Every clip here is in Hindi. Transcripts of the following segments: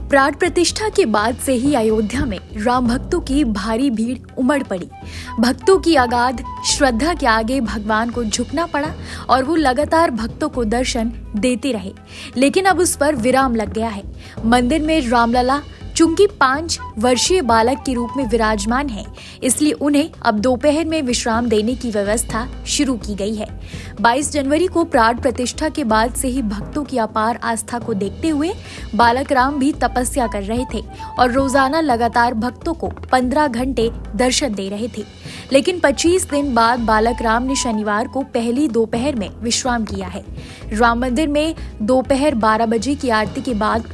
प्राण प्रतिष्ठा के बाद से ही अयोध्या में राम भक्तों की भारी भीड़ उमड़ पड़ी। भक्तों की अगाध श्रद्धा के आगे भगवान को झुकना पड़ा और वो लगातार भक्तों को दर्शन देते रहे। लेकिन अब उस पर विराम लग गया है। मंदिर में रामलला चूंकि 5 वर्षीय बालक के रूप में विराजमान है, इसलिए उन्हें अब दोपहर में विश्राम देने की व्यवस्था शुरू की गई है। 22 जनवरी को प्राण प्रतिष्ठा के बाद से ही भक्तों की अपार आस्था को देखते हुए बालक राम भी तपस्या कर रहे थे और रोजाना लगातार भक्तों को 15 घंटे दर्शन दे रहे थे। लेकिन 25 दिन बाद बालक राम ने शनिवार को पहली दोपहर में विश्राम किया है। राम मंदिर में दोपहर 12 बजे की आरती के बाद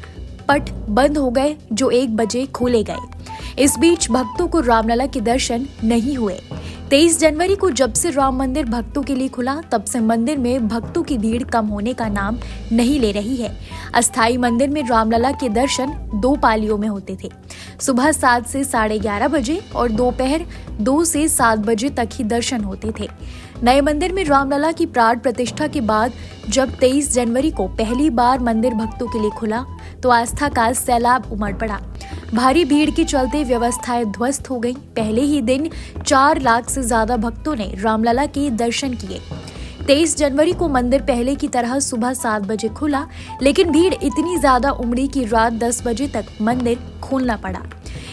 पट बंद हो गए, जो 1 बजे खोले गए। इस बीच भक्तों को रामलला के दर्शन नहीं हुए। 23 जनवरी को जब से राम मंदिर भक्तों के लिए खुला, तब से मंदिर में भक्तों की भीड़ कम होने का नाम नहीं ले रही है। अस्थायी मंदिर में रामलला के दर्शन 2 पालियों में होते थे। सुबह 7 से 11:30 बजे और दोपहर 2 से 7 बजे तक ही दर्शन होते थे। नए मंदिर में रामलला की प्राण प्रतिष्ठा के बाद जब 23 जनवरी को पहली बार मंदिर भक्तों के लिए खुला, तो आस्था का सैलाब उमड़ पड़ा। भारी भीड़ के चलते व्यवस्थाएं ध्वस्त हो गईं। पहले ही दिन 4 लाख से ज्यादा भक्तों ने रामलला के दर्शन किए। 23 जनवरी को मंदिर पहले की तरह सुबह 7 बजे खुला, लेकिन भीड़ इतनी ज्यादा उमड़ी कि रात 10 बजे तक मंदिर खोलना पड़ा।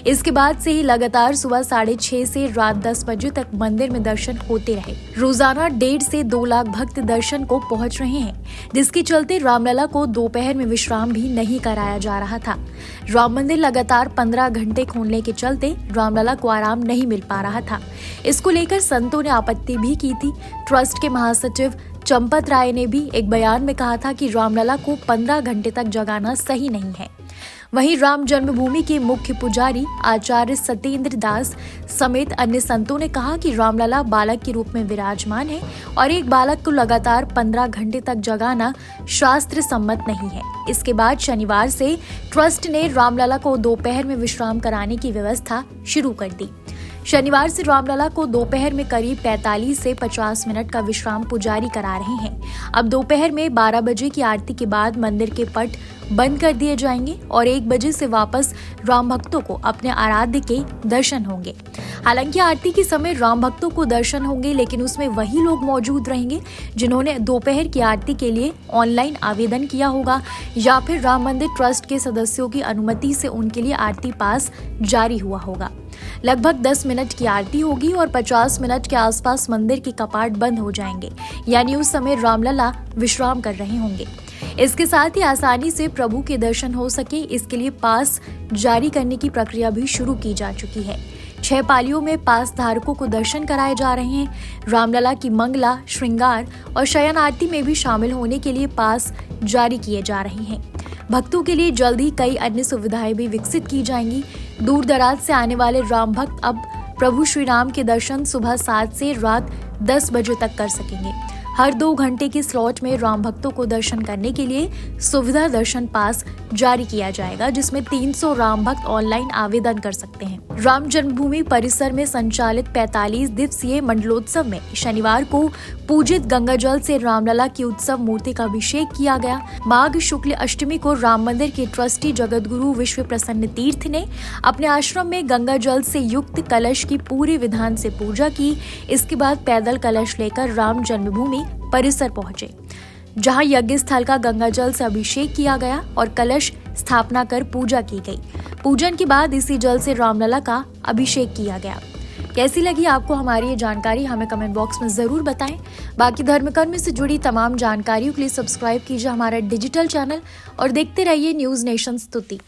इसके बाद से ही लगातार सुबह 6:30 से रात 10 बजे तक मंदिर में दर्शन होते रहे। रोजाना 1.5 से 2 लाख भक्त दर्शन को पहुंच रहे हैं, जिसके चलते रामलला को दोपहर में विश्राम भी नहीं कराया जा रहा था। राम मंदिर लगातार 15 घंटे खोलने के चलते रामलला को आराम नहीं मिल पा रहा था। इसको लेकर संतों ने आपत्ति भी की थी। ट्रस्ट के महासचिव चंपत राय ने भी एक बयान में कहा था कि रामलला को 15 घंटे तक जगाना सही नहीं है। वहीं राम जन्मभूमि के मुख्य पुजारी आचार्य सत्येंद्र दास समेत अन्य संतों ने कहा कि रामलला बालक के रूप में विराजमान है और एक बालक को लगातार 15 घंटे तक जगाना शास्त्र सम्मत नहीं है। इसके बाद शनिवार से ट्रस्ट ने रामलला को दोपहर में विश्राम कराने की व्यवस्था शुरू कर दी। शनिवार से रामलला को दोपहर में करीब 45 से 50 मिनट का विश्राम पुजारी करा रहे हैं। अब दोपहर में 12 बजे की आरती के बाद मंदिर के पट बंद कर दिए जाएंगे और 1 बजे से वापस राम भक्तों को अपने आराध्य के दर्शन होंगे। हालांकि आरती के समय राम भक्तों को दर्शन होंगे, लेकिन उसमें वही लोग मौजूद रहेंगे जिन्होंने दोपहर की आरती के लिए ऑनलाइन आवेदन किया होगा या फिर राम मंदिर ट्रस्ट के सदस्यों की अनुमति से उनके लिए आरती पास जारी हुआ होगा। लगभग 10 मिनट की आरती होगी और 50 मिनट के आसपास मंदिर के कपाट बंद हो जाएंगे, यानी उस समय रामलला विश्राम कर रहे होंगे। इसके साथ ही आसानी से प्रभु के दर्शन हो सके, इसके लिए पास जारी करने की प्रक्रिया भी शुरू की जा चुकी है। 6 पालियों में पास धारकों को दर्शन कराए जा रहे हैं। रामलला की मंगला, श्रृंगार और शयन आरती में भी शामिल होने के लिए पास जारी किए जा रहे हैं। भक्तों के लिए जल्द ही कई अन्य सुविधाएं भी विकसित की जाएंगी। दूर दराज से आने वाले राम भक्त अब प्रभु श्री राम के दर्शन सुबह 7 से रात 10 बजे तक कर सकेंगे। हर 2 घंटे के स्लॉट में राम भक्तों को दर्शन करने के लिए सुविधा दर्शन पास जारी किया जाएगा, जिसमें 300 राम भक्त ऑनलाइन आवेदन कर सकते हैं। राम जन्मभूमि परिसर में संचालित 45 दिवसीय मंडलोत्सव में शनिवार को पूजित गंगाजल से रामलला की उत्सव मूर्ति का अभिषेक किया गया। माघ शुक्ल अष्टमी को राम मंदिर के ट्रस्टी जगतगुरु विश्व प्रसन्न तीर्थ ने अपने आश्रम में गंगाजल से युक्त कलश की पूरे विधान से पूजा की। इसके बाद पैदल कलश लेकर राम जन्मभूमि परिसर पहुंचे, जहां यज्ञ स्थल का गंगाजल से अभिषेक किया गया और कलश स्थापना कर पूजा की गई। पूजन के बाद इसी जल से रामलला का अभिषेक किया गया। कैसी लगी आपको हमारी ये जानकारी, हमें कमेंट बॉक्स में जरूर बताएं। बाकी धर्मकर्म से जुड़ी तमाम जानकारियों के लिए सब्सक्राइब कीजिए हमारा डिजिटल चैनल और देखते रहिए न्यूज नेशन स्तुति।